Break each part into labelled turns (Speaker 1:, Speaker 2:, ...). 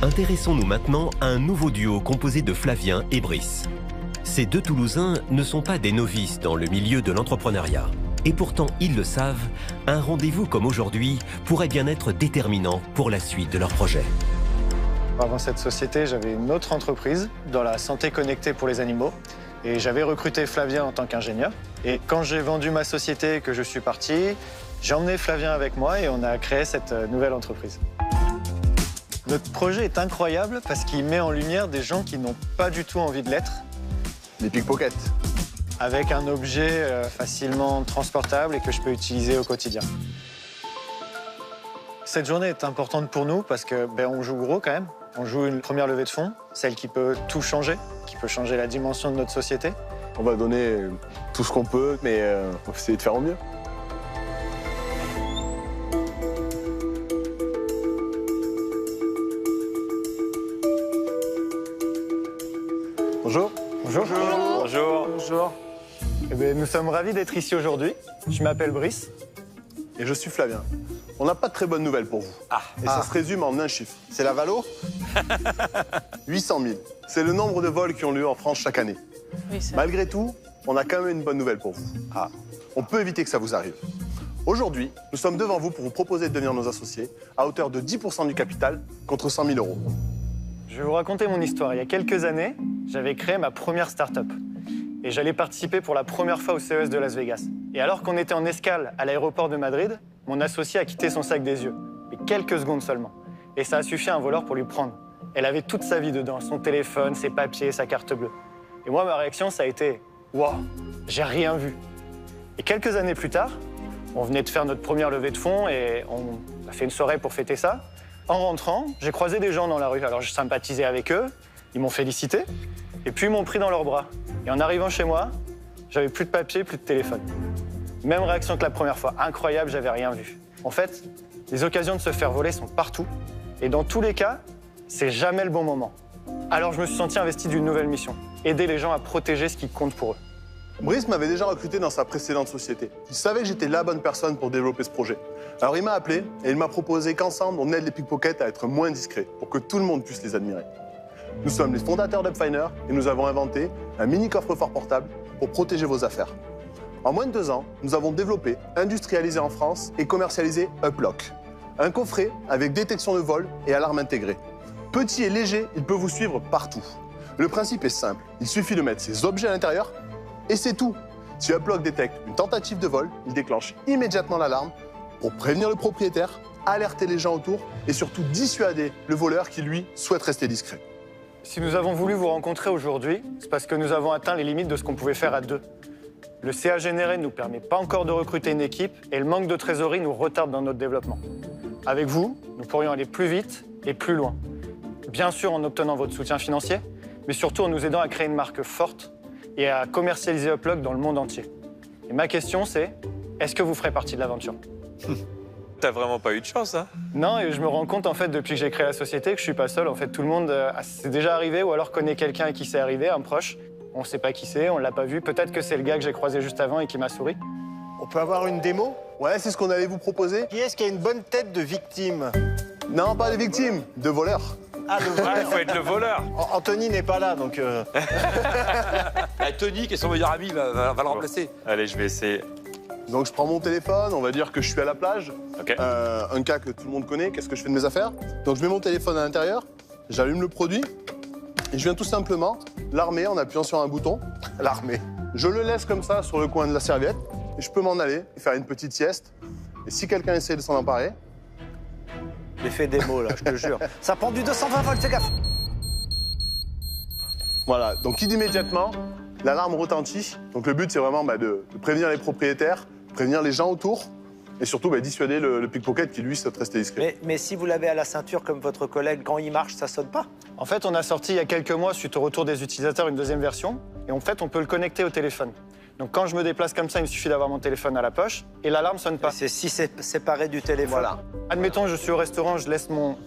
Speaker 1: Intéressons-nous maintenant à un nouveau duo composé de Flavien et Brice. Ces deux Toulousains ne sont pas des novices dans le milieu de l'entrepreneuriat. Et pourtant, ils le savent, un rendez-vous comme aujourd'hui pourrait bien être déterminant pour la suite de leur projet.
Speaker 2: Avant cette société, j'avais une autre entreprise dans la santé connectée pour les animaux. Et j'avais recruté Flavien en tant qu'ingénieur. Et quand j'ai vendu ma société et que je suis parti, j'ai emmené Flavien avec moi et on a créé cette nouvelle entreprise. Notre projet est incroyable parce qu'il met en lumière des gens qui n'ont pas du tout envie de l'être.
Speaker 3: Les pickpockets.
Speaker 2: Avec un objet facilement transportable et que je peux utiliser au quotidien. Cette journée est importante pour nous parce que on joue gros quand même. On joue une première levée de fonds, celle qui peut tout changer, qui peut changer la dimension de notre société.
Speaker 3: On va donner tout ce qu'on peut, mais on va essayer de faire au mieux. Bonjour.
Speaker 2: Bonjour.
Speaker 3: Bonjour. Bonjour.
Speaker 2: Nous sommes ravis d'être ici aujourd'hui. Je m'appelle Brice.
Speaker 3: Et je suis Flavien. On n'a pas de très bonnes nouvelles pour vous. Et ça se résume en un chiffre.
Speaker 4: C'est la Valo
Speaker 3: 800 000. C'est le nombre de vols qui ont lieu en France chaque année.
Speaker 5: Oui,
Speaker 3: Malgré tout, on a quand même une bonne nouvelle pour vous. On peut éviter que ça vous arrive. Aujourd'hui, nous sommes devant vous pour vous proposer de devenir nos associés à hauteur de 10% du capital contre 100 000 €.
Speaker 2: Je vais vous raconter mon histoire. Il y a quelques années, j'avais créé ma première start-up. Et j'allais participer pour la première fois au CES de Las Vegas. Et alors qu'on était en escale à l'aéroport de Madrid, mon associé a quitté son sac des yeux. Mais quelques secondes seulement. Et ça a suffi à un voleur pour lui prendre. Elle avait toute sa vie dedans, son téléphone, ses papiers, sa carte bleue. Et moi, ma réaction, ça a été « Waouh, j'ai rien vu ». Et quelques années plus tard, on venait de faire notre première levée de fonds et on a fait une soirée pour fêter ça. En rentrant, j'ai croisé des gens dans la rue. Alors je sympathisais avec eux, ils m'ont félicité, et puis ils m'ont pris dans leurs bras. Et en arrivant chez moi, j'avais plus de papier, plus de téléphone. Même réaction que la première fois, incroyable, j'avais rien vu. En fait, les occasions de se faire voler sont partout, et dans tous les cas, c'est jamais le bon moment. Alors je me suis senti investi d'une nouvelle mission, aider les gens à protéger ce qui compte pour eux.
Speaker 3: Brice m'avait déjà recruté dans sa précédente société. Il savait que j'étais la bonne personne pour développer ce projet. Alors il m'a appelé et il m'a proposé qu'ensemble, on aide les pickpockets à être moins discrets pour que tout le monde puisse les admirer. Nous sommes les fondateurs d'Upfinder et nous avons inventé un mini coffre-fort portable pour protéger vos affaires. En moins de 2 ans, nous avons développé, industrialisé en France et commercialisé Uplock. Un coffret avec détection de vol et alarme intégrée. Petit et léger, il peut vous suivre partout. Le principe est simple, il suffit de mettre ces objets à l'intérieur et c'est tout. Si Uplock détecte une tentative de vol, il déclenche immédiatement l'alarme pour prévenir le propriétaire, alerter les gens autour et surtout dissuader le voleur qui, lui, souhaite rester discret.
Speaker 2: Si nous avons voulu vous rencontrer aujourd'hui, c'est parce que nous avons atteint les limites de ce qu'on pouvait faire à deux. Le CA généré ne nous permet pas encore de recruter une équipe et le manque de trésorerie nous retarde dans notre développement. Avec vous, nous pourrions aller plus vite et plus loin. Bien sûr en obtenant votre soutien financier, mais surtout en nous aidant à créer une marque forte et à commercialiser Uplock dans le monde entier. Et ma question c'est, est-ce que vous ferez partie de l'aventure ?
Speaker 6: T'as vraiment pas eu de chance, hein?
Speaker 2: Non, et je me rends compte en fait depuis que j'ai créé la société que je suis pas seul. En fait, tout le monde c'est déjà arrivé ou alors connaît quelqu'un à qui c'est arrivé, un proche. On sait pas qui c'est, on l'a pas vu. Peut-être que c'est le gars que j'ai croisé juste avant et qui m'a souri.
Speaker 4: On peut avoir une démo?
Speaker 3: Ouais, c'est ce qu'on allait vous proposer.
Speaker 4: Qui est-ce qui a une bonne tête de victime?
Speaker 3: Non, pas de victimes, de voleurs.
Speaker 4: Ah, le voleur.
Speaker 6: Il faut être le voleur.
Speaker 4: Anthony n'est pas là, donc...
Speaker 6: Tony, qui est son meilleur ami, va le remplacer. Allez, je vais essayer.
Speaker 3: Donc je prends mon téléphone, on va dire que je suis à la plage.
Speaker 6: Ok.
Speaker 3: Un cas que tout le monde connaît, qu'est-ce que je fais de mes affaires? Donc je mets mon téléphone à l'intérieur, j'allume le produit et je viens tout simplement l'armer en appuyant sur un bouton. L'armer. Je le laisse comme ça sur le coin de la serviette et je peux m'en aller et faire une petite sieste. Et si quelqu'un essaie de s'en emparer...
Speaker 4: L'effet démo, là, je te jure. Ça prend du 220 volts, fais gaffe.
Speaker 3: Voilà, donc immédiatement, l'alarme retentit. Donc le but, c'est vraiment de prévenir les propriétaires, prévenir les gens autour et surtout dissuader le pickpocket qui, lui, souhaite rester discret.
Speaker 4: Mais si vous l'avez à la ceinture comme votre collègue, quand il marche, ça sonne pas?
Speaker 2: En fait, on a sorti il y a quelques mois, suite au retour des utilisateurs, une deuxième version. Et en fait, on peut le connecter au téléphone. Donc quand je me déplace comme ça, il me suffit d'avoir mon téléphone à la poche et l'alarme sonne pas.
Speaker 4: C'est si séparé du téléphone.
Speaker 3: Voilà.
Speaker 2: Admettons, je suis au restaurant, je laisse mon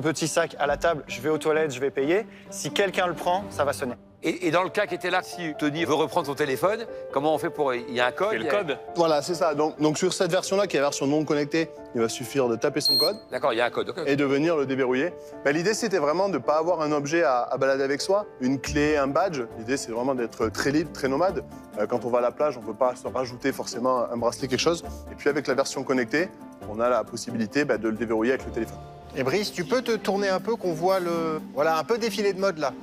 Speaker 2: petit sac à la table, je vais aux toilettes, je vais payer. Si quelqu'un le prend, ça va sonner.
Speaker 5: Et dans le cas qui était là, si Tony veut reprendre son téléphone, comment on fait pour... Il y a un code.
Speaker 6: C'est le code.
Speaker 3: Voilà, c'est ça. Donc sur cette version-là, qui est la version non connectée, il va suffire de taper son code.
Speaker 5: D'accord, il y a un code. Okay.
Speaker 3: Et de venir le déverrouiller. Ben, l'idée, c'était vraiment de ne pas avoir un objet à balader avec soi, une clé, un badge. L'idée, c'est vraiment d'être très libre, très nomade. Quand on va à la plage, on ne peut pas se rajouter forcément un bracelet, quelque chose. Et puis avec la version connectée, on a la possibilité de le déverrouiller avec le téléphone.
Speaker 7: Et Brice, tu peux te tourner un peu, qu'on voit le... Voilà, un peu défilé de mode, là.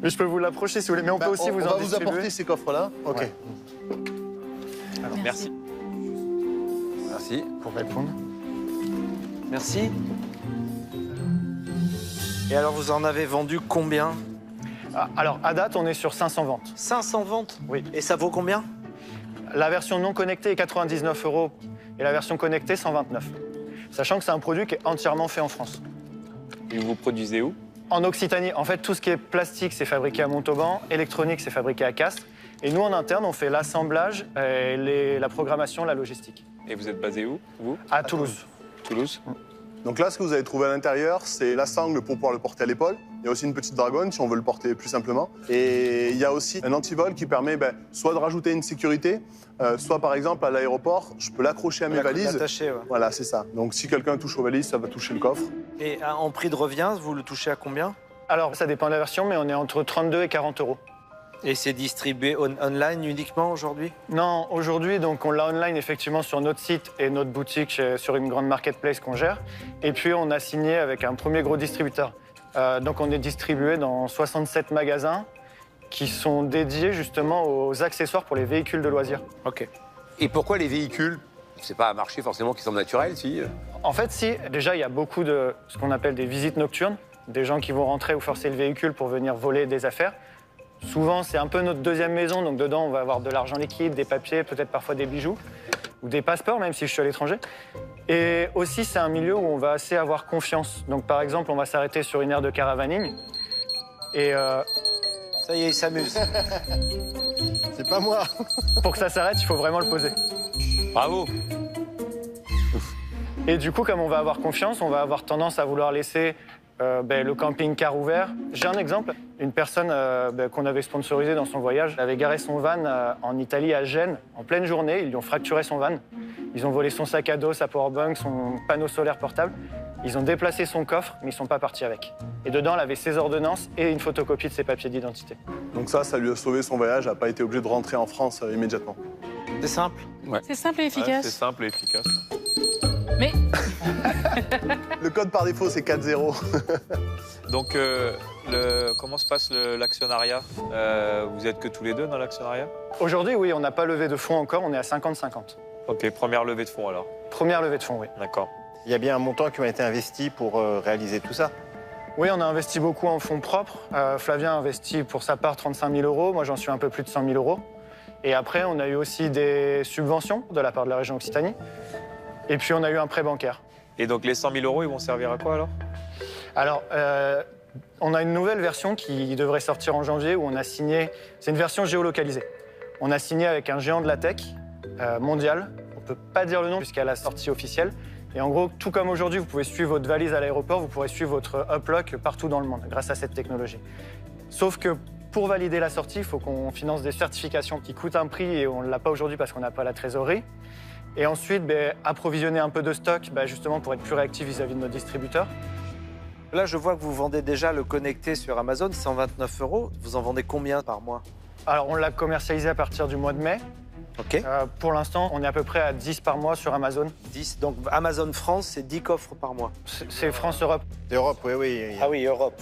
Speaker 2: Mais je peux vous l'approcher si vous voulez, mais on peut aussi
Speaker 3: on
Speaker 2: vous
Speaker 3: va
Speaker 2: en
Speaker 3: vous apporter ces coffres-là.
Speaker 7: OK.
Speaker 2: Ouais.
Speaker 6: Alors, merci.
Speaker 5: Merci.
Speaker 2: Pour répondre.
Speaker 4: Merci. Et alors, vous en avez vendu combien?
Speaker 2: Alors, à date, on est sur 500 ventes.
Speaker 4: 500 ventes?
Speaker 2: Oui.
Speaker 4: Et ça vaut combien?
Speaker 2: La version non connectée est 99 € et la version connectée 129. Sachant que c'est un produit qui est entièrement fait en France.
Speaker 6: Et vous produisez où?
Speaker 2: En Occitanie, en fait, tout ce qui est plastique, c'est fabriqué à Montauban, électronique, c'est fabriqué à Castres. Et nous, en interne, on fait l'assemblage, et la programmation, la logistique.
Speaker 6: Et vous êtes basé où, vous?
Speaker 2: À Toulouse.
Speaker 6: Toulouse.
Speaker 3: Donc là, ce que vous avez trouvé à l'intérieur, c'est la sangle pour pouvoir le porter à l'épaule. Il y a aussi une petite dragonne si on veut le porter plus simplement. Et il y a aussi un antivol qui permet soit de rajouter une sécurité, soit par exemple à l'aéroport, je peux l'accrocher à mes valises.
Speaker 4: L'attacher, ouais.
Speaker 3: Voilà, c'est ça. Donc si quelqu'un touche aux valises, ça va toucher le coffre.
Speaker 4: Et en prix de revient, vous le touchez à combien?
Speaker 2: Alors, ça dépend de la version, mais on est entre 32 et 40 €.
Speaker 4: Et c'est distribué online uniquement aujourd'hui?
Speaker 2: Non, aujourd'hui, donc on l'a online effectivement sur notre site et notre boutique sur une grande marketplace qu'on gère. Et puis on a signé avec un premier gros distributeur. Donc on est distribué dans 67 magasins qui sont dédiés justement aux accessoires pour les véhicules de loisirs.
Speaker 5: OK. Et pourquoi les véhicules? C'est pas un marché forcément qui semble naturel, si?
Speaker 2: En fait, si, déjà il y a beaucoup de ce qu'on appelle des visites nocturnes, des gens qui vont rentrer ou forcer le véhicule pour venir voler des affaires. Souvent, c'est un peu notre deuxième maison, donc dedans, on va avoir de l'argent liquide, des papiers, peut-être parfois des bijoux, ou des passeports, même si je suis à l'étranger. Et aussi, c'est un milieu où on va assez avoir confiance. Donc, par exemple, on va s'arrêter sur une aire de caravaning, et
Speaker 4: Ça y est, il s'amuse.
Speaker 7: C'est pas moi.
Speaker 2: pour que ça s'arrête, il faut vraiment le poser.
Speaker 6: Bravo.
Speaker 2: Et du coup, comme on va avoir confiance, on va avoir tendance à vouloir laisser le camping-car ouvert. J'ai un exemple. Une personne qu'on avait sponsorisée dans son voyage avait garé son van en Italie, à Gênes, en pleine journée. Ils lui ont fracturé son van. Ils ont volé son sac à dos, sa powerbank, son panneau solaire portable. Ils ont déplacé son coffre, mais ils ne sont pas partis avec. Et dedans, elle avait ses ordonnances et une photocopie de ses papiers d'identité.
Speaker 3: Donc ça lui a sauvé son voyage, elle n'a pas été obligé de rentrer en France immédiatement.
Speaker 4: C'est simple.
Speaker 8: C'est simple et
Speaker 6: Ouais,
Speaker 8: efficace.
Speaker 6: c'est simple et efficace.
Speaker 8: Mais
Speaker 3: Le code par défaut, c'est 4-0.
Speaker 6: Donc, comment se passe l'actionnariat? Vous êtes que tous les deux dans l'actionnariat?
Speaker 2: Aujourd'hui, oui, on n'a pas levé de fonds encore, on est à 50-50.
Speaker 6: Ok, première levée de fonds alors.
Speaker 2: Première levée de fonds, oui.
Speaker 6: D'accord.
Speaker 7: Il y a bien un montant qui a été investi pour réaliser tout ça.
Speaker 2: Oui, on a investi beaucoup en fonds propres. Flavien a investi pour sa part 35 000 €. Moi, j'en suis un peu plus de 100 000 €. Et après, on a eu aussi des subventions de la part de la région Occitanie. Et puis, on a eu un prêt bancaire.
Speaker 6: Et donc, les 100 000 €, ils vont servir à quoi alors?
Speaker 2: Alors, on a une nouvelle version qui devrait sortir en janvier où on a signé... C'est une version géolocalisée. On a signé avec un géant de la tech mondial. On ne peut pas dire le nom puisqu'elle a la sortie officielle. Et en gros, tout comme aujourd'hui, vous pouvez suivre votre valise à l'aéroport, vous pourrez suivre votre uplock partout dans le monde grâce à cette technologie. Sauf que pour valider la sortie, il faut qu'on finance des certifications qui coûtent un prix et on ne l'a pas aujourd'hui parce qu'on n'a pas la trésorerie. Et ensuite, approvisionner un peu de stock justement pour être plus réactif vis-à-vis de nos distributeurs.
Speaker 4: Là, je vois que vous vendez déjà le connecté sur Amazon, 129 €. Vous en vendez combien par mois?
Speaker 2: Alors, on l'a commercialisé à partir du mois de mai.
Speaker 4: OK.
Speaker 2: Pour l'instant, on est à peu près à 10 par mois sur Amazon.
Speaker 4: 10. Donc Amazon France, c'est 10 coffres par mois.
Speaker 2: C'est France-Europe.
Speaker 7: D'Europe, oui, oui.
Speaker 4: Ah oui, Europe.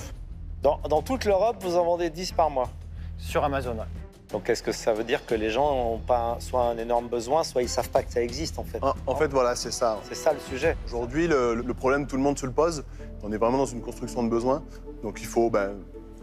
Speaker 4: Dans toute l'Europe, vous en vendez 10 par mois.
Speaker 2: Sur Amazon, ouais.
Speaker 4: Donc est-ce que ça veut dire que les gens n'ont pas soit un énorme besoin, soit ils ne savent pas que ça existe en fait?
Speaker 3: En fait, voilà, c'est ça.
Speaker 4: C'est ça le sujet.
Speaker 3: Aujourd'hui, le problème, tout le monde se le pose. On est vraiment dans une construction de besoin. Donc il faut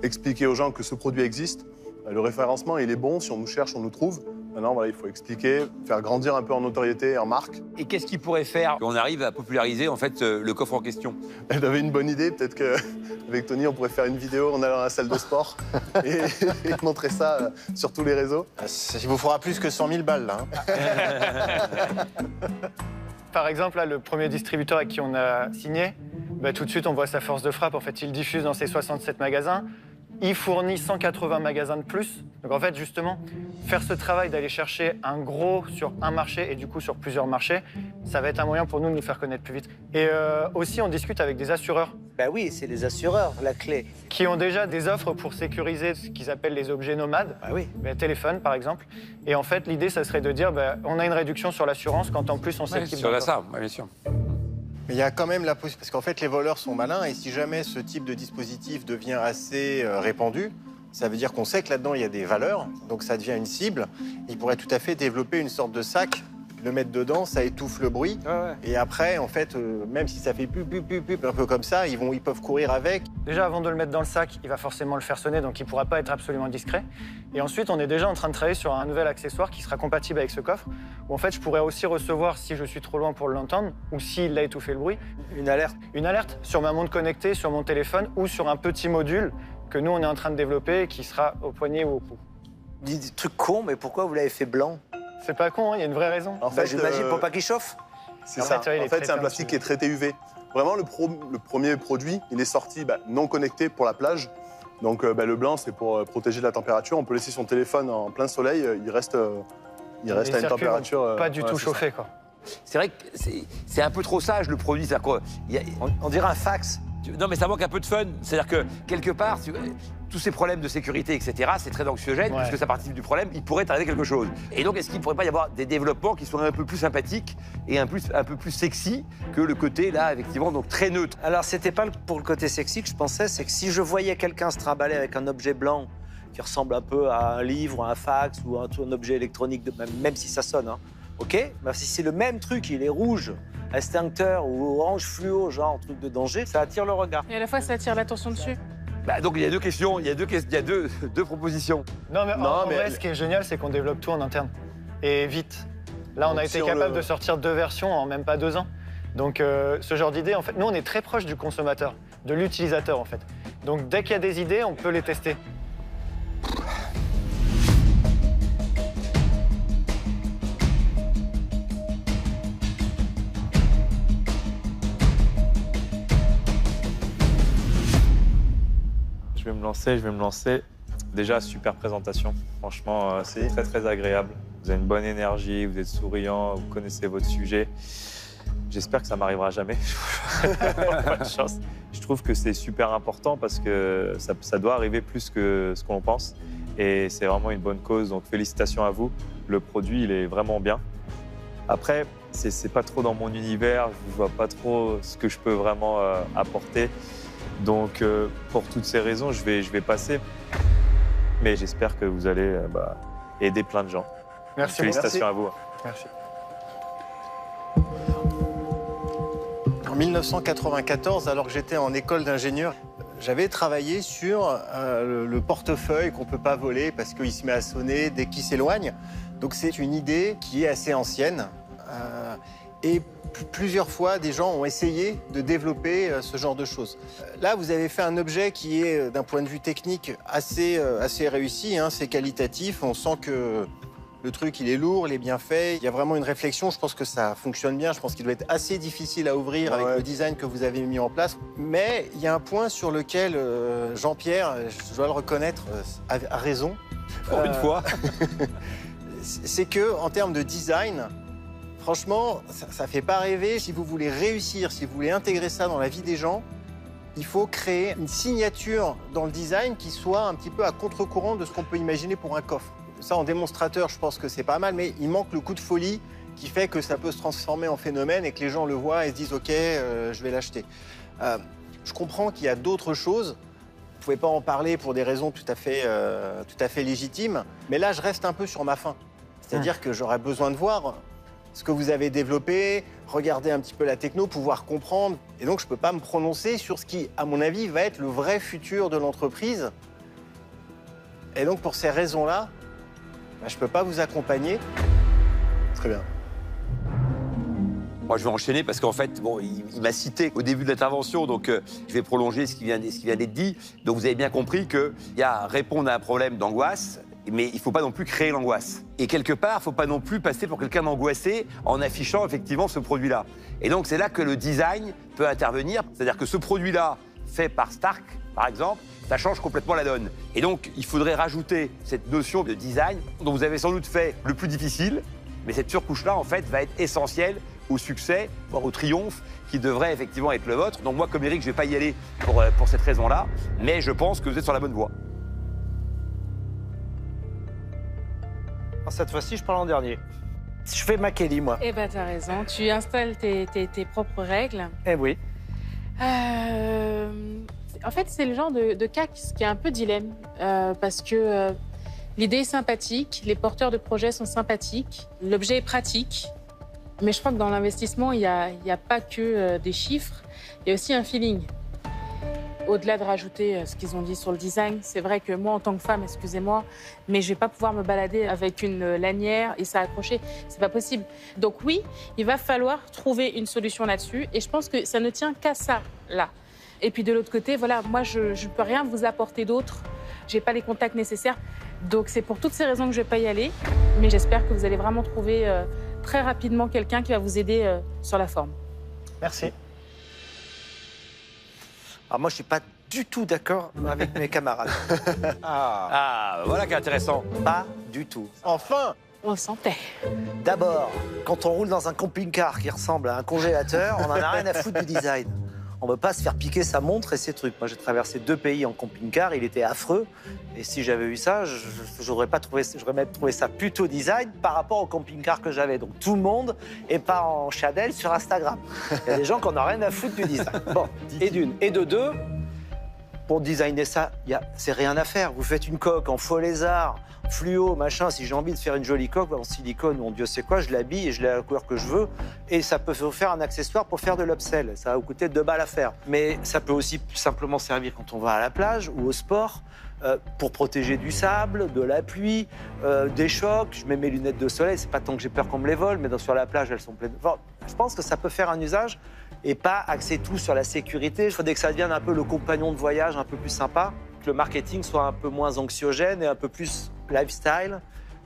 Speaker 3: expliquer aux gens que ce produit existe. Le référencement, il est bon. Si on nous cherche, on nous trouve. Maintenant, voilà, il faut expliquer, faire grandir un peu en notoriété et en marque.
Speaker 5: Et qu'est-ce qui pourrait faire qu'on arrive à populariser en fait le coffre en question?
Speaker 3: Elle avait une bonne idée. Peut-être qu'avec Tony, on pourrait faire une vidéo en allant à la salle de sport et montrer ça sur tous les réseaux.
Speaker 7: Il vous faudra plus que 100 000 balles, là.
Speaker 2: Par exemple, là, le premier distributeur avec qui on a signé, tout de suite, on voit sa force de frappe. En fait, il diffuse dans ses 67 magasins. Il fournit 180 magasins de plus. Donc en fait, justement, faire ce travail d'aller chercher un gros sur un marché et du coup sur plusieurs marchés, ça va être un moyen pour nous de nous faire connaître plus vite. Et aussi, on discute avec des assureurs
Speaker 4: Ben oui, c'est les assureurs, la clé.
Speaker 2: qui ont déjà des offres pour sécuriser ce qu'ils appellent les objets nomades,
Speaker 4: Ben oui.
Speaker 2: téléphone par exemple. Et en fait, l'idée, ça serait de dire, on a une réduction sur l'assurance quand en plus on s'équipe
Speaker 5: Sur
Speaker 2: d'un
Speaker 5: la
Speaker 2: coffre.
Speaker 5: ça, bien sûr.
Speaker 7: Mais il y a quand même la possibilité, parce qu'en fait, les voleurs sont malins, et si jamais ce type de dispositif devient assez répandu, ça veut dire qu'on sait que là-dedans, il y a des valeurs, donc ça devient une cible. Ils pourraient tout à fait développer une sorte de sac, le mettre dedans, ça étouffe le bruit, et après, en fait, même si ça fait pup, un peu comme ça, ils peuvent courir avec.
Speaker 2: Déjà, avant de le mettre dans le sac, il va forcément le faire sonner, donc il ne pourra pas être absolument discret. Et ensuite, on est déjà en train de travailler sur un nouvel accessoire qui sera compatible avec ce coffre, où en fait, je pourrais aussi recevoir, si je suis trop loin pour l'entendre, ou s'il a étouffé le bruit,
Speaker 4: Une alerte.
Speaker 2: une alerte sur ma montre connectée, sur mon téléphone, ou sur un petit module que nous, on est en train de développer, qui sera au poignet ou au cou.
Speaker 4: Dis des trucs cons, mais pourquoi vous l'avez fait blanc?
Speaker 2: C'est pas con, hein, il y a une vraie raison.
Speaker 3: En
Speaker 4: Ben, j'imagine pour pas qu'il chauffe.
Speaker 3: C'est
Speaker 2: En
Speaker 3: ça.
Speaker 2: fait, ouais, il est
Speaker 3: En fait,
Speaker 2: traité
Speaker 3: c'est un
Speaker 2: un
Speaker 3: plastique
Speaker 2: petit
Speaker 3: qui est traité UV. Vraiment, le premier produit, il est sorti non connecté pour la plage. Donc, le blanc, c'est pour protéger de la température. On peut laisser son téléphone en plein soleil, il reste à
Speaker 2: Les
Speaker 3: une
Speaker 2: circuits
Speaker 3: température.
Speaker 2: vont pas du tout
Speaker 3: c'est
Speaker 2: chauffer, quoi.
Speaker 5: C'est vrai que c'est un peu trop sage le produit. C'est-à-dire quoi,
Speaker 4: On dirait un fax.
Speaker 5: non, mais ça manque un peu de fun. C'est-à-dire que quelque part, tous ces problèmes de sécurité, etc., c'est très anxiogène,
Speaker 2: Ouais.
Speaker 5: puisque ça participe du problème. Il pourrait t'arriver quelque chose. Et donc, est-ce qu'il ne pourrait pas y avoir des développements qui soient un peu plus sympathiques et un peu plus sexy que le côté là, effectivement, donc très neutre?
Speaker 4: Alors, c'était pas pour le côté sexy que je pensais, c'est que si je voyais quelqu'un se trimballer avec un objet blanc qui ressemble un peu à un livre, à un fax ou à un objet électronique, même si ça sonne, hein, ok? Mais si c'est le même truc, il est rouge, extincteur ou orange fluo, genre truc de danger, ça attire le regard.
Speaker 8: Et à la fois, ça attire l'attention dessus.
Speaker 5: Donc il y a deux questions, il y a deux propositions.
Speaker 2: Non, mais
Speaker 3: Non,
Speaker 2: en
Speaker 3: mais-
Speaker 2: vrai, ce qui est génial, c'est qu'on développe tout en interne. Et vite. Là, on
Speaker 3: Donc,
Speaker 2: a été
Speaker 3: si on
Speaker 2: capable
Speaker 3: le-
Speaker 2: de sortir 2 versions en même pas 2 ans. Donc, ce genre d'idée, en fait, nous, on est très proche du consommateur, de l'utilisateur, en fait. Donc, dès qu'il y a des idées, on peut les tester.
Speaker 6: Je vais me lancer. Déjà, super présentation. Franchement, c'est très, très agréable. Vous avez une bonne énergie, vous êtes souriant, vous connaissez votre sujet. J'espère que ça m'arrivera jamais. Pas de chance. Je trouve que c'est super important parce que ça doit arriver plus que ce qu'on pense. Et c'est vraiment une bonne cause. Donc, félicitations à vous. Le produit, il est vraiment bien. Après, c'est pas trop dans mon univers. Je vois pas trop ce que je peux vraiment apporter. Donc, pour toutes ces raisons, je vais passer. Mais j'espère que vous allez aider plein de gens.
Speaker 2: Merci.
Speaker 6: Félicitations à vous.
Speaker 2: Merci.
Speaker 7: En 1994, alors que j'étais en école d'ingénieur, j'avais travaillé sur le portefeuille qu'on ne peut pas voler parce qu'il se met à sonner dès qu'il s'éloigne. Donc c'est une idée qui est assez ancienne. Et plusieurs fois, des gens ont essayé de développer ce genre de choses. Là, vous avez fait un objet qui est, d'un point de vue technique, assez réussi. Hein, c'est qualitatif. On sent que le truc, il est lourd, il est bien fait. Il y a vraiment une réflexion. Je pense que ça fonctionne bien. Je pense qu'il doit être assez difficile à ouvrir avec le design que vous avez mis en place. Mais il y a un point sur lequel Jean-Pierre, je dois le reconnaître, a raison.
Speaker 5: Pour une fois.
Speaker 7: C'est que en termes de design, franchement, ça fait pas rêver. Si vous voulez réussir, si vous voulez intégrer ça dans la vie des gens, il faut créer une signature dans le design qui soit un petit peu à contre-courant de ce qu'on peut imaginer pour un coffre. Ça, en démonstrateur, je pense que c'est pas mal, mais il manque le coup de folie qui fait que ça peut se transformer en phénomène et que les gens le voient et se disent « Ok, je vais l'acheter ». Je comprends qu'il y a d'autres choses. Vous ne pouvez pas en parler pour des raisons tout à fait légitimes, mais là, je reste un peu sur ma faim. C'est-à-dire que j'aurais besoin de voir ce que vous avez développé, regarder un petit peu la techno, pouvoir comprendre. Et donc, je ne peux pas me prononcer sur ce qui, à mon avis, va être le vrai futur de l'entreprise. Et donc, pour ces raisons-là, je ne peux pas vous accompagner.
Speaker 3: Très bien.
Speaker 5: Moi, je vais enchaîner parce qu'en fait, bon, il m'a cité au début de l'intervention, donc je vais prolonger ce qui vient d'être dit. Donc, vous avez bien compris qu'il y a répondre à un problème d'angoisse, mais il ne faut pas non plus créer l'angoisse. Et quelque part, il ne faut pas non plus passer pour quelqu'un d'angoissé en affichant effectivement ce produit-là. Et donc, c'est là que le design peut intervenir. C'est-à-dire que ce produit-là, fait par Stark, par exemple, ça change complètement la donne. Et donc, il faudrait rajouter cette notion de design dont vous avez sans doute fait le plus difficile, mais cette surcouche-là, en fait, va être essentielle au succès, voire au triomphe qui devrait effectivement être le vôtre. Donc moi, comme Eric, je ne vais pas y aller pour cette raison-là, mais je pense que vous êtes sur la bonne voie.
Speaker 4: Cette fois-ci, je parle en dernier. Je fais ma Kelly, moi.
Speaker 8: Eh ben, t'as raison. Tu installes tes propres règles.
Speaker 4: Eh oui.
Speaker 8: En fait, c'est le genre de cas qui est un peu dilemme. Parce que l'idée est sympathique, les porteurs de projets sont sympathiques, l'objet est pratique. Mais je crois que dans l'investissement, il n'y a pas que des chiffres, il y a aussi un feeling. Au-delà de rajouter ce qu'ils ont dit sur le design, c'est vrai que moi, en tant que femme, excusez-moi, mais je ne vais pas pouvoir me balader avec une lanière et ça accrocher. C'est pas possible. Donc oui, il va falloir trouver une solution là-dessus. Et je pense que ça ne tient qu'à ça, là. Et puis de l'autre côté, voilà, moi, je ne peux rien vous apporter d'autre. Je n'ai pas les contacts nécessaires. Donc c'est pour toutes ces raisons que je ne vais pas y aller. Mais j'espère que vous allez vraiment trouver très rapidement quelqu'un qui va vous aider sur la forme.
Speaker 2: Merci.
Speaker 4: Alors moi, je ne suis pas du tout d'accord avec mes camarades.
Speaker 5: Voilà qui est intéressant.
Speaker 4: Pas du tout.
Speaker 7: Enfin!
Speaker 8: On le sentait.
Speaker 4: D'abord, quand on roule dans un camping-car qui ressemble à un congélateur, on n'en a rien à foutre du design. On ne veut pas se faire piquer sa montre et ses trucs. Moi, j'ai traversé 2 pays en camping-car, il était affreux. Et si j'avais eu ça, j'aurais même trouvé ça plutôt design par rapport au camping-car que j'avais. Donc tout le monde est pas en Chanel sur Instagram. Il y a des gens qui n'en ont rien à foutre du design. Bon, et d'une. Et de deux, pour designer ça, c'est rien à faire. Vous faites une coque en faux lézard, fluo, machin. Si j'ai envie de faire une jolie coque en silicone ou en Dieu sait quoi, je l'habille et je l'ai à la couleur que je veux. Et ça peut vous faire un accessoire pour faire de l'upsell. Ça va vous coûter 2 balles à faire. Mais ça peut aussi simplement servir quand on va à la plage ou au sport, pour protéger du sable, de la pluie, des chocs. Je mets mes lunettes de soleil. C'est pas tant que j'ai peur qu'on me les vole, mais sur la plage, elles sont pleines. Enfin, je pense que ça peut faire un usage et pas axer tout sur la sécurité. Il faudrait que ça devienne un peu le compagnon de voyage, un peu plus sympa, que le marketing soit un peu moins anxiogène et un peu plus lifestyle.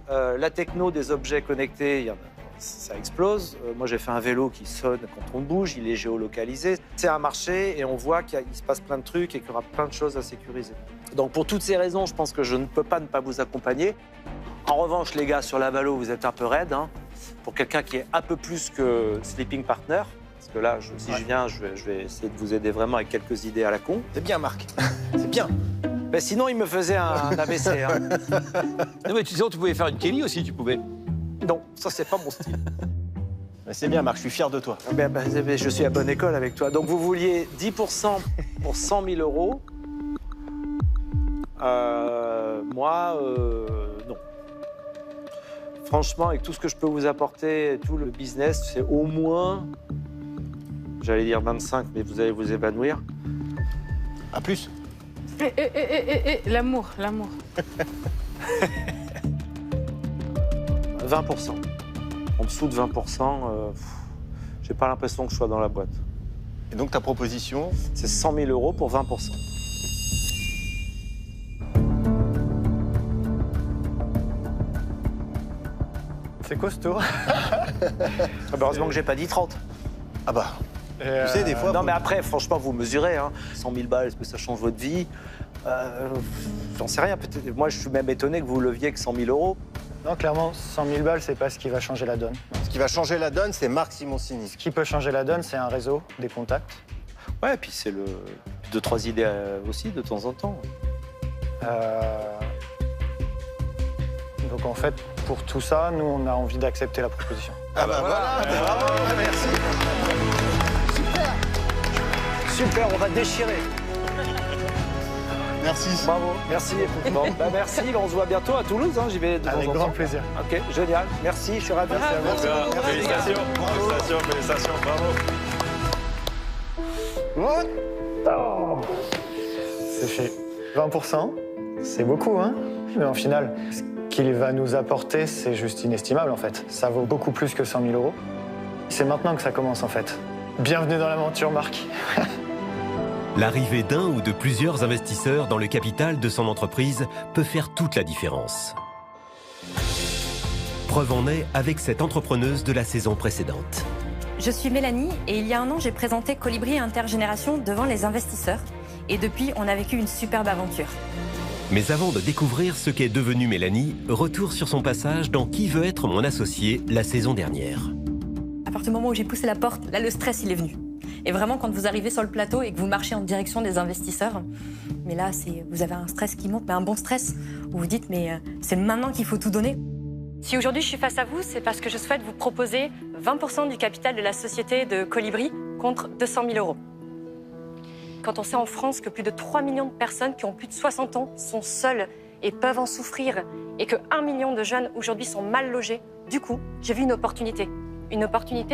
Speaker 4: La techno des objets connectés, ça explose. Moi, j'ai fait un vélo qui sonne quand on bouge, il est géolocalisé. C'est un marché et on voit qu'il se passe plein de trucs et qu'il y aura plein de choses à sécuriser. Donc, pour toutes ces raisons, je pense que je ne peux pas ne pas vous accompagner. En revanche, les gars, sur la Valo, vous êtes un peu raides. Hein, pour quelqu'un qui est un peu plus que sleeping partner. Parce que là, si je viens, je vais essayer de vous aider vraiment avec quelques idées à la con.
Speaker 7: C'est bien, Marc. C'est bien.
Speaker 4: Mais sinon, il me faisait un ABC. Hein.
Speaker 5: Non, mais sinon, tu pouvais faire une Kelly aussi, tu pouvais.
Speaker 4: Non, ça, c'est pas mon style.
Speaker 7: Mais c'est bien, Marc, je suis fier de toi.
Speaker 4: Je suis à bonne école avec toi. Donc, vous vouliez 10% pour 100 000 euros. Moi, non. Franchement, avec tout ce que je peux vous apporter, tout le business, c'est au moins, j'allais dire 25, mais vous allez vous évanouir.
Speaker 7: À plus.
Speaker 8: L'amour.
Speaker 4: 20%. En dessous de 20%, j'ai pas l'impression que je sois dans la boîte.
Speaker 7: Et donc ta proposition?
Speaker 4: C'est 100 000 euros pour 20%.
Speaker 2: C'est costaud.
Speaker 4: Heureusement que j'ai pas dit 30.
Speaker 7: Ah bah, tu sais, des fois...
Speaker 4: Non, mais après, franchement, vous mesurez. Hein. 100 000 balles, est-ce que ça change votre vie? J'en sais rien. Peut-être. Moi, je suis même étonné que vous leviez que 100 000 euros.
Speaker 2: Non, clairement, 100 000 balles, c'est pas ce qui va changer la donne.
Speaker 7: Ce qui va changer la donne, c'est Marc Simoncini.
Speaker 2: Ce qui peut changer la donne, c'est un réseau, des contacts.
Speaker 4: Ouais, et puis c'est 2-3 idées aussi, de temps en temps.
Speaker 2: Donc en fait, pour tout ça, nous, on a envie d'accepter la proposition.
Speaker 7: Ah bah voilà, bravo, merci.
Speaker 4: Super, on va déchirer.
Speaker 7: Merci.
Speaker 4: Bravo, merci. Bon, merci, on se voit bientôt à Toulouse, hein, j'y vais de temps
Speaker 2: Avec
Speaker 4: en
Speaker 2: grand
Speaker 4: temps.
Speaker 2: plaisir.
Speaker 4: Ok, génial, merci, je suis ravi.
Speaker 2: Merci à vous.
Speaker 6: Félicitations, bravo.
Speaker 2: C'est fait. 20%, c'est beaucoup, hein? Mais en final, ce qu'il va nous apporter, c'est juste inestimable, en fait. Ça vaut beaucoup plus que 100 000 euros. C'est maintenant que ça commence, en fait. Bienvenue dans l'aventure, Marc.
Speaker 1: L'arrivée d'un ou de plusieurs investisseurs dans le capital de son entreprise peut faire toute la différence. Preuve en est avec cette entrepreneuse de la saison précédente.
Speaker 9: Je suis Mélanie et il y a un an, j'ai présenté Colibri Intergénération devant les investisseurs. Et depuis, on a vécu une superbe aventure.
Speaker 1: Mais avant de découvrir ce qu'est devenue Mélanie, retour sur son passage dans Qui veut être mon associé la saison dernière.
Speaker 9: À partir du moment où j'ai poussé la porte, là, le stress, il est venu. Et vraiment, quand vous arrivez sur le plateau et que vous marchez en direction des investisseurs, mais là, vous avez un stress qui monte, mais un bon stress, où vous dites, mais c'est maintenant qu'il faut tout donner. Si aujourd'hui je suis face à vous, c'est parce que je souhaite vous proposer 20% du capital de la société de Colibri contre 200 000 euros. Quand on sait en France que plus de 3 millions de personnes qui ont plus de 60 ans sont seules et peuvent en souffrir, et que 1 million de jeunes aujourd'hui sont mal logés, du coup, j'ai vu une opportunité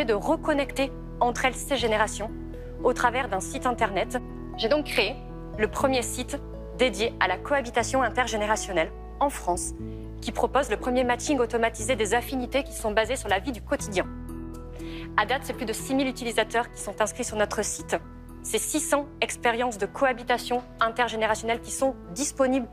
Speaker 9: de reconnecter entre elles ces générations au travers d'un site internet. J'ai donc créé le premier site dédié à la cohabitation intergénérationnelle en France, qui propose le premier matching automatisé des affinités qui sont basées sur la vie du quotidien. À date, c'est plus de 6 000 utilisateurs qui sont inscrits sur notre site. C'est 600 expériences de cohabitation intergénérationnelle qui sont disponibles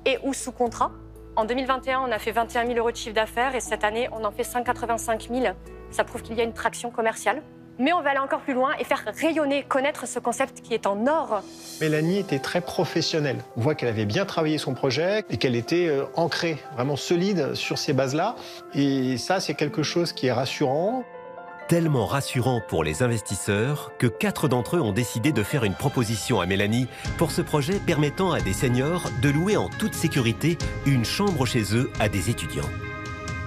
Speaker 9: et ou sous contrat. En 2021, on a fait 21 000 euros de chiffre d'affaires et cette année, on en fait 185 000. Ça prouve qu'il y a une traction commerciale. Mais on va aller encore plus loin et faire rayonner, connaître ce concept qui est en or.
Speaker 7: Mélanie était très professionnelle. On voit qu'elle avait bien travaillé son projet et qu'elle était ancrée, vraiment solide sur ces bases-là. Et ça, c'est quelque chose qui est rassurant.
Speaker 1: Tellement rassurant pour les investisseurs que 4 d'entre eux ont décidé de faire une proposition à Mélanie pour ce projet permettant à des seniors de louer en toute sécurité une chambre chez eux à des étudiants.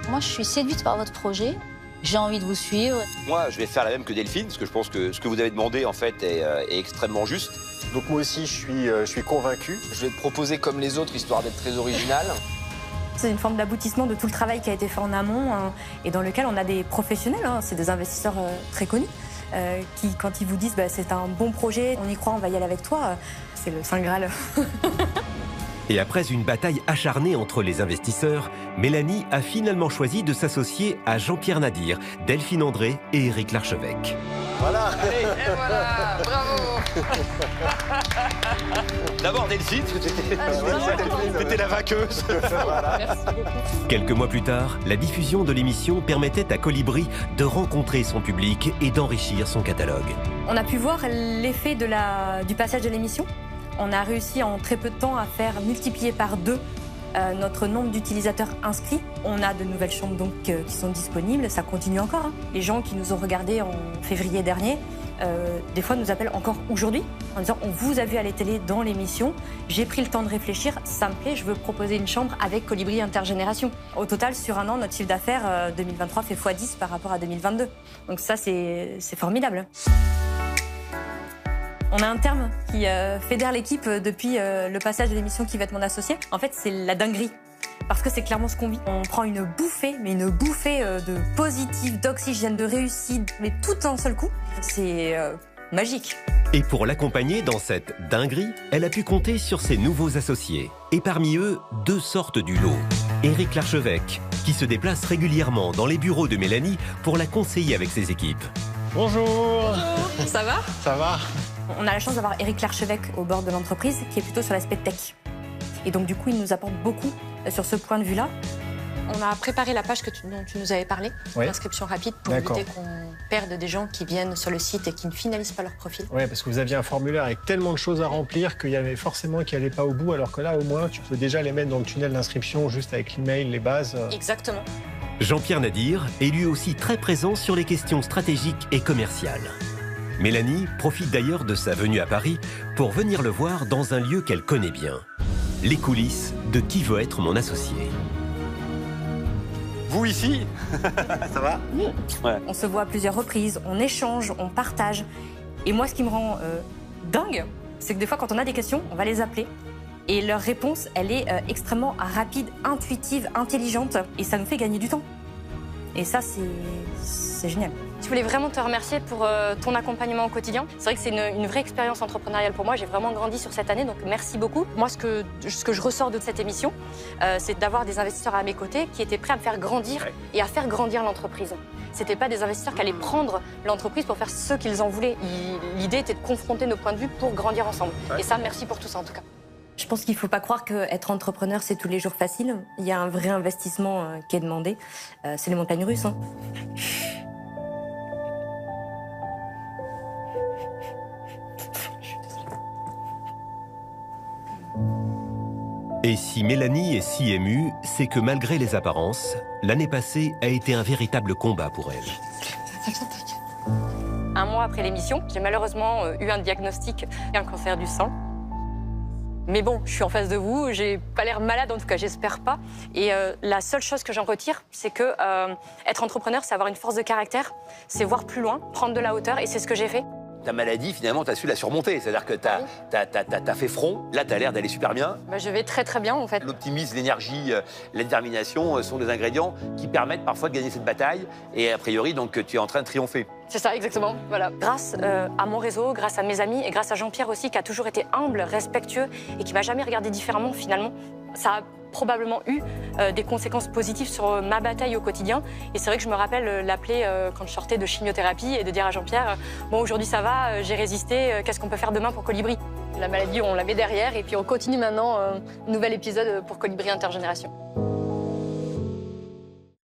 Speaker 10: Moi, je suis séduite par votre projet. J'ai envie de vous suivre.
Speaker 5: Moi, je vais faire la même que Delphine, parce que je pense que ce que vous avez demandé, en fait, est extrêmement juste.
Speaker 7: Donc moi aussi, je suis convaincu.
Speaker 11: Je vais te proposer comme les autres, histoire d'être très original.
Speaker 9: C'est une forme d'aboutissement de tout le travail qui a été fait en amont et dans lequel on a des professionnels, c'est des investisseurs très connus, qui, quand ils vous disent c'est un bon projet, on y croit, on va y aller avec toi, c'est le Saint Graal.
Speaker 1: Et après une bataille acharnée entre les investisseurs, Mélanie a finalement choisi de s'associer à Jean-Pierre Nadir, Delphine André et Éric Larchevêque.
Speaker 7: Voilà.
Speaker 11: Allez, et voilà, bravo.
Speaker 5: D'abord Delphine, c'était la vainqueuse.
Speaker 8: Merci beaucoup.
Speaker 1: Quelques mois plus tard, la diffusion de l'émission permettait à Colibri de rencontrer son public et d'enrichir son catalogue.
Speaker 9: On a pu voir l'effet du passage de l'émission. On a réussi en très peu de temps à faire multiplier par 2 notre nombre d'utilisateurs inscrits. On a de nouvelles chambres donc, qui sont disponibles, ça continue encore. Les gens qui nous ont regardés en février dernier, des fois nous appellent encore aujourd'hui en disant on vous a vu à la télé dans l'émission, j'ai pris le temps de réfléchir, ça me plaît, je veux proposer une chambre avec Colibri Intergénération. Au total, sur un an, notre chiffre d'affaires 2023 fait x10 par rapport à 2022. Donc ça, c'est formidable. On a un terme qui fédère l'équipe depuis le passage de l'émission Qui va être mon associé. En fait, c'est la dinguerie. Parce que c'est clairement ce qu'on vit. On prend une bouffée, mais une bouffée de positif, d'oxygène, de réussite, mais tout d'un seul coup. C'est magique.
Speaker 1: Et pour l'accompagner dans cette dinguerie, elle a pu compter sur ses nouveaux associés. Et parmi eux, 2 sortent du lot. Éric Larchevêque, qui se déplace régulièrement dans les bureaux de Mélanie pour la conseiller avec ses équipes.
Speaker 7: Bonjour.
Speaker 9: Bonjour, ça va?
Speaker 7: Ça va?
Speaker 9: On a la chance d'avoir Éric Larchevêque au bord de l'entreprise, qui est plutôt sur l'aspect tech. Et donc du coup, il nous apporte beaucoup sur ce point de vue-là.
Speaker 12: On a préparé la page dont tu nous avais parlé,
Speaker 7: oui.
Speaker 12: l'inscription rapide, pour éviter qu'on perde des gens qui viennent sur le site et qui ne finalisent pas leur profil.
Speaker 7: Oui, parce que vous aviez un formulaire avec tellement de choses à remplir qu'il y avait forcément qui n'allaient pas au bout, alors que là, au moins, tu peux déjà les mettre dans le tunnel d'inscription, juste avec l'email, les bases.
Speaker 12: Exactement.
Speaker 1: Jean-Pierre Nadir est lui aussi très présent sur les questions stratégiques et commerciales. Mélanie profite d'ailleurs de sa venue à Paris pour venir le voir dans un lieu qu'elle connaît bien. Les coulisses de Qui veut être mon associé.
Speaker 5: Vous ici, ça va?
Speaker 9: Ouais. On se voit à plusieurs reprises, on échange, on partage. Et moi, ce qui me rend dingue, c'est que des fois, quand on a des questions, on va les appeler. Et leur réponse, elle est extrêmement rapide, intuitive, intelligente. Et ça nous fait gagner du temps. Et ça, c'est génial.
Speaker 12: Je voulais vraiment te remercier pour ton accompagnement au quotidien. C'est vrai que c'est une vraie expérience entrepreneuriale pour moi. J'ai vraiment grandi sur cette année, donc merci beaucoup. Moi, ce que je ressors de cette émission, c'est d'avoir des investisseurs à mes côtés qui étaient prêts à me faire grandir et à faire grandir l'entreprise. C'était pas des investisseurs qui allaient prendre l'entreprise pour faire ce qu'ils en voulaient. L'idée était de confronter nos points de vue pour grandir ensemble. Et ça, merci pour tout ça en tout cas.
Speaker 9: Je pense qu'il ne faut pas croire qu'être entrepreneur, c'est tous les jours facile. Il y a un vrai investissement qui est demandé. C'est les montagnes russes. Hein.
Speaker 1: Et si Mélanie est si émue, c'est que malgré les apparences, l'année passée a été un véritable combat pour elle.
Speaker 12: Un mois après l'émission, j'ai malheureusement eu un diagnostic et un cancer du sein. Mais bon, je suis en face de vous, j'ai pas l'air malade, en tout cas j'espère pas. Et la seule chose que j'en retire, c'est que être entrepreneur, c'est avoir une force de caractère, c'est voir plus loin, prendre de la hauteur, et c'est ce que j'ai fait.
Speaker 5: Ta maladie, finalement, tu as su la surmonter. C'est-à-dire que tu as fait front. Là, tu as l'air d'aller super bien.
Speaker 12: Bah, je vais très très bien, en fait.
Speaker 5: L'optimisme, l'énergie, la détermination sont des ingrédients qui permettent parfois de gagner cette bataille. Et a priori, donc, tu es en train de triompher.
Speaker 12: C'est ça, exactement. Voilà. Grâce à mon réseau, grâce à mes amis et grâce à Jean-Pierre aussi, qui a toujours été humble, respectueux et qui m'a jamais regardé différemment, finalement, ça a probablement eu des conséquences positives sur ma bataille au quotidien. Et c'est vrai que je me rappelle l'appeler quand je sortais de chimiothérapie et de dire à Jean-Pierre « Bon, aujourd'hui ça va, j'ai résisté, qu'est-ce qu'on peut faire demain pour Colibri ?» La maladie, on la met derrière et puis on continue maintenant un nouvel épisode pour Colibri Intergénération.